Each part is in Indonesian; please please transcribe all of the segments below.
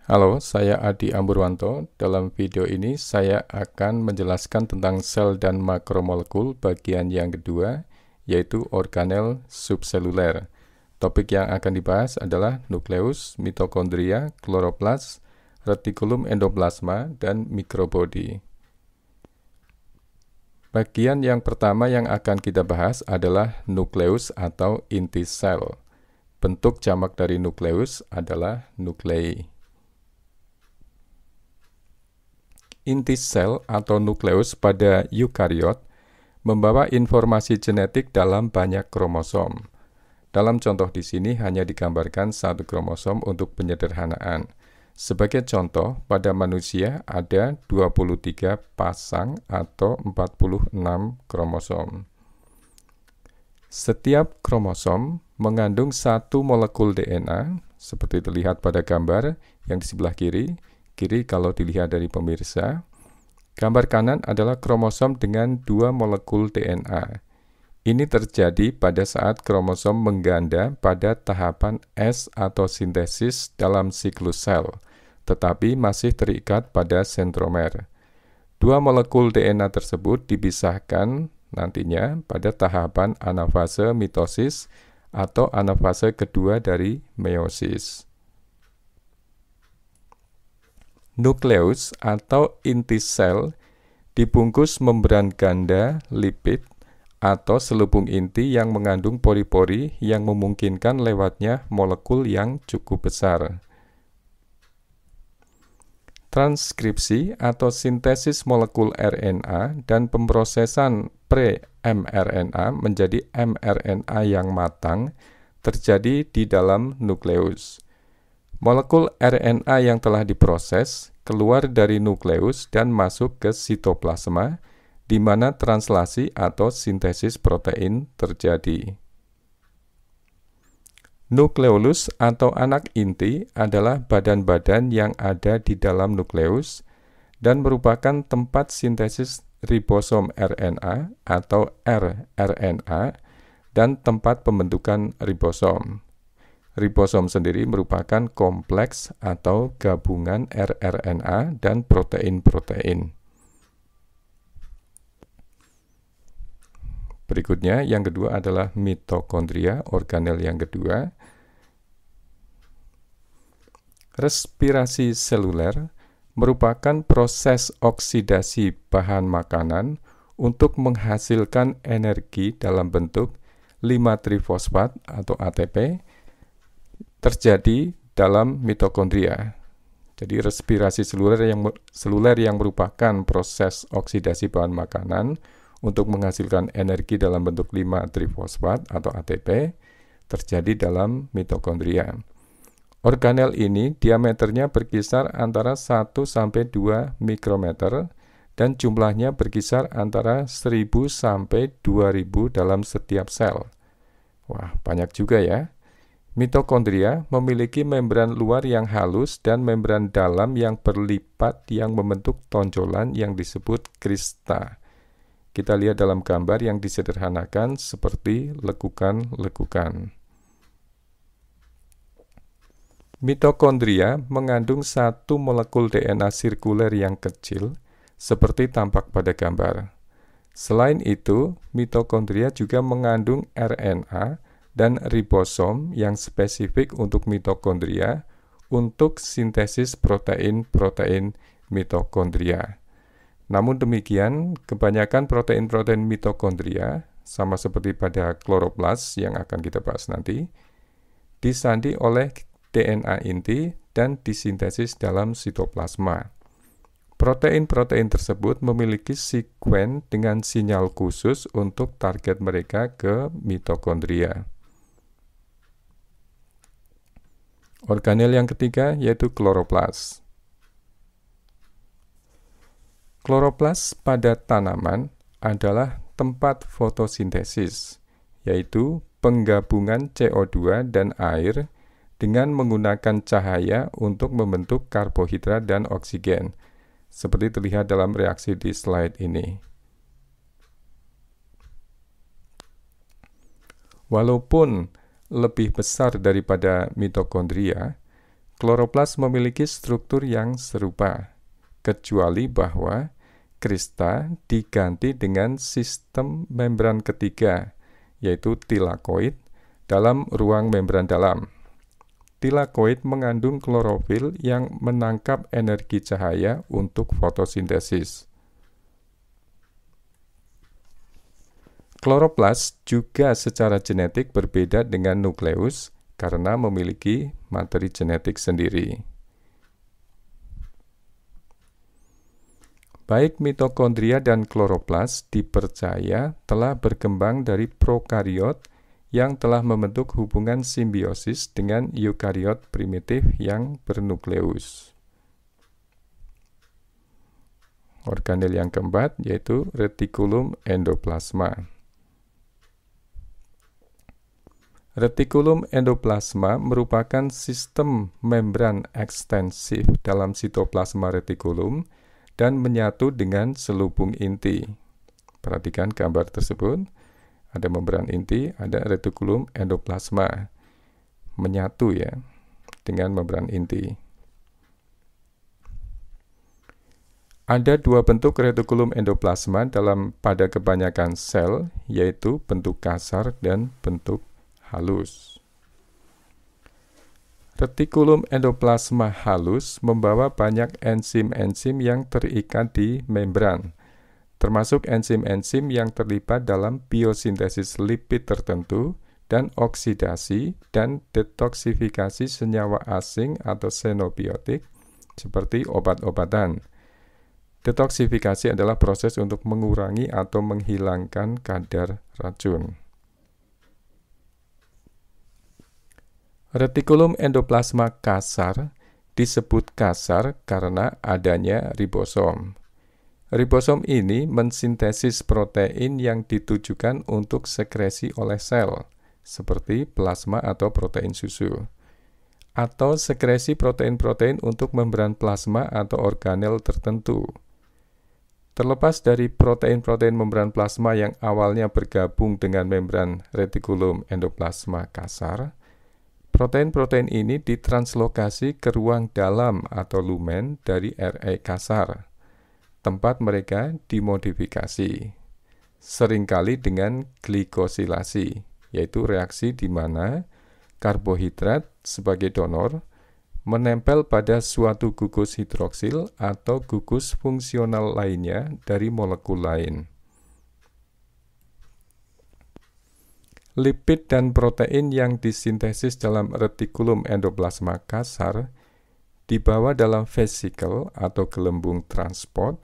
Halo, saya Adi Amburwanto. Dalam video ini saya akan menjelaskan tentang sel dan makromolekul bagian yang kedua, yaitu organel subseluler. Topik yang akan dibahas adalah nukleus, mitokondria, kloroplas, retikulum endoplasma, dan mikrobodi. Bagian yang pertama yang akan kita bahas adalah nukleus atau inti sel. Bentuk jamak dari nukleus adalah nuklei. Inti sel atau nukleus pada eukariot membawa informasi genetik dalam banyak kromosom. Dalam contoh di sini hanya digambarkan satu kromosom untuk penyederhanaan. Sebagai contoh, pada manusia ada 23 pasang atau 46 kromosom. Setiap kromosom mengandung satu molekul DNA, seperti terlihat pada gambar yang di sebelah kiri. Kiri kalau dilihat dari pemirsa. Gambar kanan adalah kromosom dengan 2 molekul DNA. Ini terjadi pada saat kromosom mengganda pada tahapan S atau sintesis dalam siklus sel, tetapi masih terikat pada sentromer. 2 molekul DNA tersebut dipisahkan nantinya pada tahapan anafase mitosis atau anafase kedua dari meiosis. Nukleus atau inti sel dibungkus membran ganda lipid atau selubung inti yang mengandung pori-pori yang memungkinkan lewatnya molekul yang cukup besar. Transkripsi atau sintesis molekul RNA dan pemrosesan pre-mRNA menjadi mRNA yang matang terjadi di dalam nukleus. Molekul RNA yang telah diproses keluar dari nukleus dan masuk ke sitoplasma, di mana translasi atau sintesis protein terjadi. Nukleolus atau anak inti adalah badan-badan yang ada di dalam nukleus dan merupakan tempat sintesis ribosom RNA atau rRNA dan tempat pembentukan ribosom. Ribosom sendiri merupakan kompleks atau gabungan rRNA dan protein-protein. Berikutnya, yang kedua adalah mitokondria, organel yang kedua. Respirasi seluler merupakan proses oksidasi bahan makanan untuk menghasilkan energi dalam bentuk 5-trifosfat atau ATP terjadi dalam mitokondria. Jadi respirasi seluler yang merupakan proses oksidasi bahan makanan untuk menghasilkan energi dalam bentuk 5-trifosfat atau ATP terjadi dalam mitokondria. Organel ini diameternya berkisar antara 1 sampai 2 mikrometer dan jumlahnya berkisar antara 1000 sampai 2000 dalam setiap sel. Wah, banyak juga ya. Mitokondria memiliki membran luar yang halus dan membran dalam yang berlipat yang membentuk tonjolan yang disebut krista. Kita lihat dalam gambar yang disederhanakan seperti lekukan-lekukan. Mitokondria mengandung satu molekul DNA sirkuler yang kecil, seperti tampak pada gambar. Selain itu, mitokondria juga mengandung RNA dan ribosom yang spesifik untuk mitokondria untuk sintesis protein-protein mitokondria. Namun demikian, kebanyakan protein-protein mitokondria, sama seperti pada kloroplas yang akan kita bahas nanti, disandi oleh DNA inti dan disintesis dalam sitoplasma. Protein-protein tersebut memiliki sekuen dengan sinyal khusus untuk target mereka ke mitokondria. Organel yang ketiga yaitu kloroplas. Kloroplas pada tanaman adalah tempat fotosintesis, yaitu penggabungan CO2 dan air dengan menggunakan cahaya untuk membentuk karbohidrat dan oksigen, seperti terlihat dalam reaksi di slide ini. Walaupun lebih besar daripada mitokondria, kloroplas memiliki struktur yang serupa, kecuali bahwa krista diganti dengan sistem membran ketiga, yaitu tilakoid, dalam ruang membran dalam. Tilakoid mengandung klorofil yang menangkap energi cahaya untuk fotosintesis. Kloroplas juga secara genetik berbeda dengan nukleus karena memiliki materi genetik sendiri. Baik mitokondria dan kloroplas dipercaya telah berkembang dari prokariot yang telah membentuk hubungan simbiosis dengan eukariot primitif yang bernukleus. Organel yang keempat yaitu retikulum endoplasma. Retikulum endoplasma merupakan sistem membran ekstensif dalam sitoplasma retikulum dan menyatu dengan selubung inti. Perhatikan gambar tersebut. Ada membran inti, ada retikulum endoplasma. Menyatu ya dengan membran inti. Ada dua bentuk retikulum endoplasma pada kebanyakan sel, yaitu bentuk kasar dan bentuk halus. Retikulum endoplasma halus membawa banyak enzim-enzim yang terikat di membran, termasuk enzim-enzim yang terlibat dalam biosintesis lipid tertentu dan oksidasi dan detoksifikasi senyawa asing atau xenobiotik seperti obat-obatan. Detoksifikasi adalah proses untuk mengurangi atau menghilangkan kadar racun. Retikulum endoplasma kasar disebut kasar karena adanya ribosom. Ribosom ini mensintesis protein yang ditujukan untuk sekresi oleh sel, seperti plasma atau protein susu, atau sekresi protein-protein untuk membran plasma atau organel tertentu. Terlepas dari protein-protein membran plasma yang awalnya bergabung dengan membran retikulum endoplasma kasar, protein-protein ini ditranslokasi ke ruang dalam atau lumen dari RE kasar, tempat mereka dimodifikasi, seringkali dengan glikosilasi, yaitu reaksi di mana karbohidrat sebagai donor menempel pada suatu gugus hidroksil atau gugus fungsional lainnya dari molekul lain. Lipid dan protein yang disintesis dalam retikulum endoplasma kasar dibawa dalam vesikel atau gelembung transport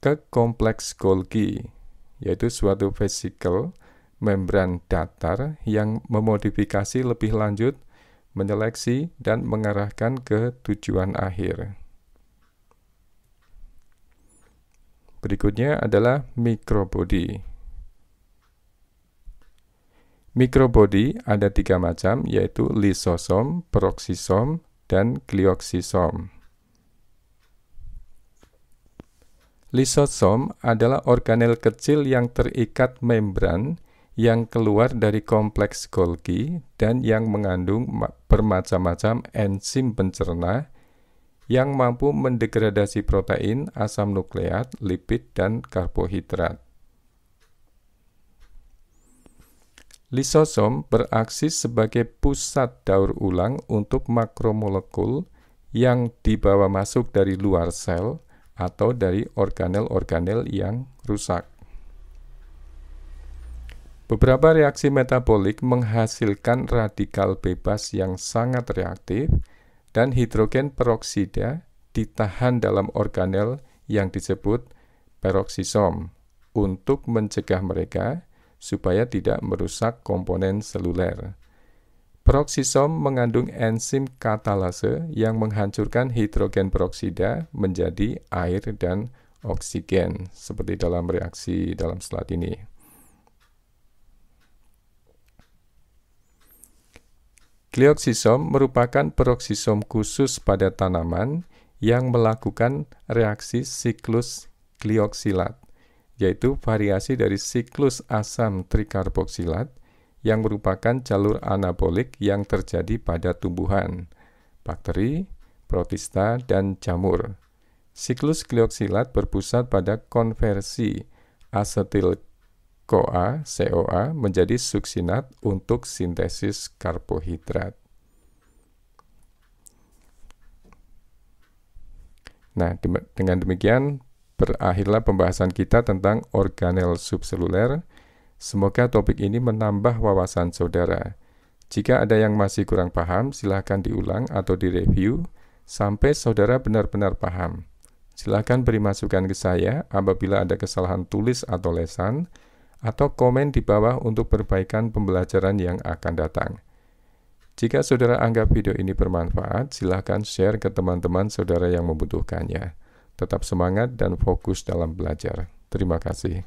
ke kompleks Golgi, yaitu suatu vesikel membran datar yang memodifikasi lebih lanjut, menyeleksi, dan mengarahkan ke tujuan akhir. Berikutnya adalah mikrobodi. Mikrobodi ada 3 macam, yaitu lisosom, peroksisom, dan glioksisom. Lisosom adalah organel kecil yang terikat membran yang keluar dari kompleks Golgi dan yang mengandung bermacam-macam enzim pencerna yang mampu mendegradasi protein, asam nukleat, lipid, dan karbohidrat. Lisosom beraksi sebagai pusat daur ulang untuk makromolekul yang dibawa masuk dari luar sel atau dari organel-organel yang rusak. Beberapa reaksi metabolik menghasilkan radikal bebas yang sangat reaktif dan hidrogen peroksida ditahan dalam organel yang disebut peroksisom untuk mencegah mereka supaya tidak merusak komponen seluler. Peroksisom mengandung enzim katalase yang menghancurkan hidrogen peroksida menjadi air dan oksigen, seperti dalam reaksi dalam slide ini. Glioksisom merupakan peroksisom khusus pada tanaman yang melakukan reaksi siklus glioksilat, yaitu variasi dari siklus asam trikarboksilat yang merupakan jalur anabolik yang terjadi pada tumbuhan. bakteri, protista, dan jamur. Siklus glioksilat berpusat pada konversi asetil-CoA (CoA) menjadi suksinat untuk sintesis karbohidrat. Nah, dengan demikian berakhirlah pembahasan kita tentang organel subseluler. Semoga topik ini menambah wawasan saudara. Jika ada yang masih kurang paham, silakan diulang atau direview sampai saudara benar-benar paham. Silakan beri masukan ke saya apabila ada kesalahan tulis atau lesan, atau komen di bawah untuk perbaikan pembelajaran yang akan datang. Jika saudara anggap video ini bermanfaat, silakan share ke teman-teman saudara yang membutuhkannya. Tetap semangat dan fokus dalam belajar. Terima kasih.